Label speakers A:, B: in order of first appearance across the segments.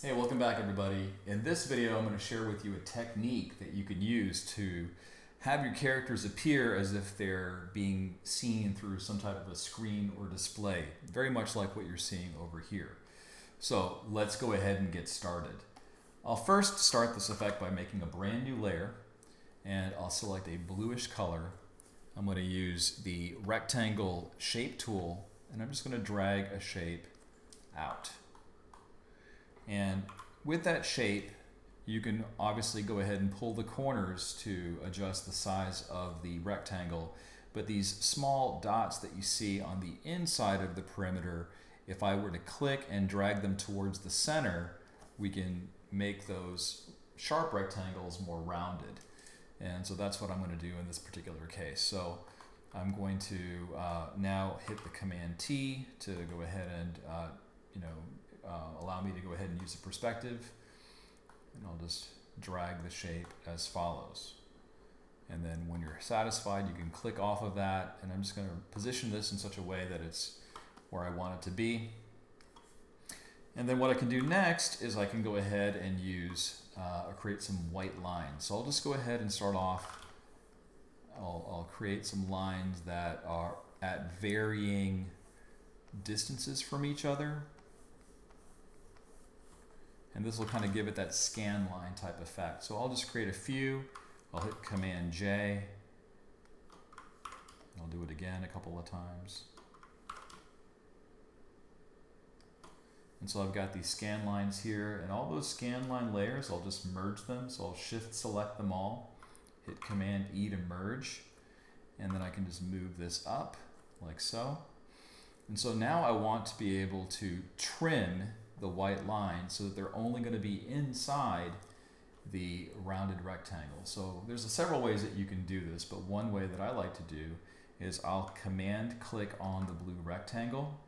A: Hey, welcome back everybody. In this video, I'm going to share with you a technique that you can use to have your characters appear as if they're being seen through some type of a screen or display, very much like what you're seeing over here. So let's go ahead and get started. I'll first start this effect by making a brand new layer, and I'll select a bluish color. I'm going to use the rectangle shape tool, and I'm just going to drag a shape out. And with that shape, you can obviously go ahead and pull the corners to adjust the size of the rectangle. But these small dots that you see on the inside of the perimeter, if I were to click and drag them towards the center, we can make those sharp rectangles more rounded. And so that's what I'm going to do in this particular case. So I'm going to now hit the Command T to go ahead and allow me to go ahead and use a perspective, and I'll just drag the shape as follows. And then when you're satisfied, you can click off of that, and I'm just going to position this in such a way that it's where I want it to be. And then what I can do next is I can go ahead and use create some white lines. So I'll just go ahead and start off. I'll create some lines that are at varying distances from each other. And this will kind of give it that scan line type effect. So I'll just create a few. I'll hit Command J. I'll do it again a couple of times. And so I've got these scan lines here, and all those scan line layers, I'll just merge them. So I'll shift select them all, hit Command E to merge, and then I can just move this up like so. And so now I want to be able to trim the white line so that they're only going to be inside the rounded rectangle. So there's several ways that you can do this, but one way that I like to do is I'll Command click on the blue rectangle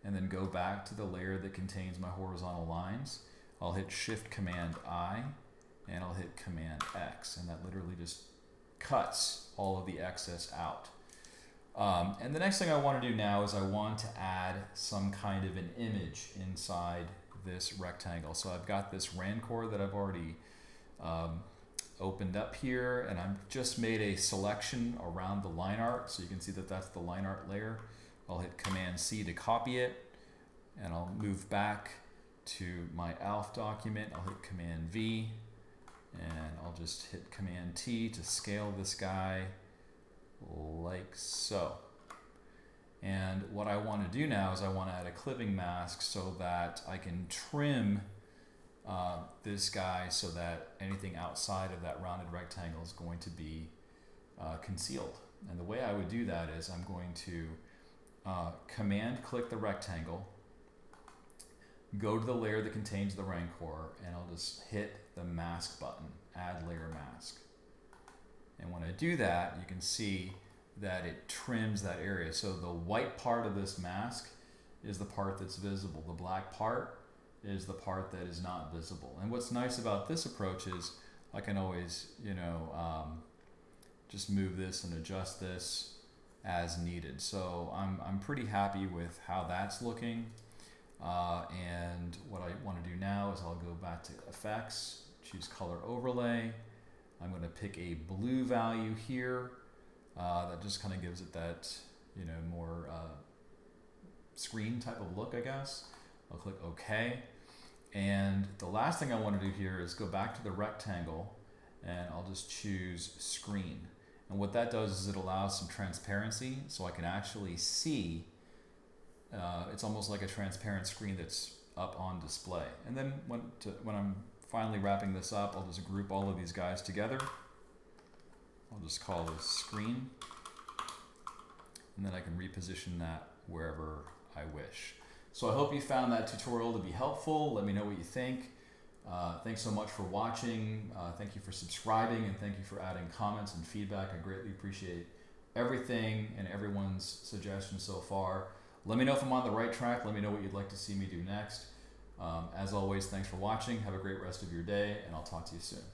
A: and then go back to the layer that contains my horizontal lines. I'll hit Shift Command I and I'll hit Command X, and that literally just cuts all of the excess out. And the next thing I want to do now is I want to add some kind of an image inside this rectangle. So I've got this Rancor that I've already opened up here, and I've just made a selection around the line art. So you can see that that's the line art layer. I'll hit Command C to copy it, and I'll move back to my ALF document. I'll hit Command V, and I'll just hit Command T to scale this guy like so. And what I want to do now is I want to add a clipping mask so that I can trim this guy so that anything outside of that rounded rectangle is going to be concealed. And the way I would do that is I'm going to Command click the rectangle, go to the layer that contains the Rancor, and I'll just hit the mask button, add layer mask. And when I do that, you can see that it trims that area. So the white part of this mask is the part that's visible. The black part is the part that is not visible. And what's nice about this approach is I can always, just move this and adjust this as needed. So I'm pretty happy with how that's looking. And what I want to do now is I'll go back to Effects, choose Color Overlay. I'm going to pick a blue value here that just kind of gives it that, more screen type of look, I guess. I'll click OK. And the last thing I want to do here is go back to the rectangle, and I'll just choose Screen. And what that does is it allows some transparency, so I can actually see. It's almost like a transparent screen that's up on display. And then when I'm finally wrapping this up, I'll just group all of these guys together. I'll just call this Screen, and then I can reposition that wherever I wish. So I hope you found that tutorial to be helpful. Let me know what you think. Thanks so much for watching. Thank you for subscribing, and thank you for adding comments and feedback. I greatly appreciate everything and everyone's suggestions so far. Let me know if I'm on the right track. Let me know what you'd like to see me do next. As always, thanks for watching. Have a great rest of your day, and I'll talk to you soon.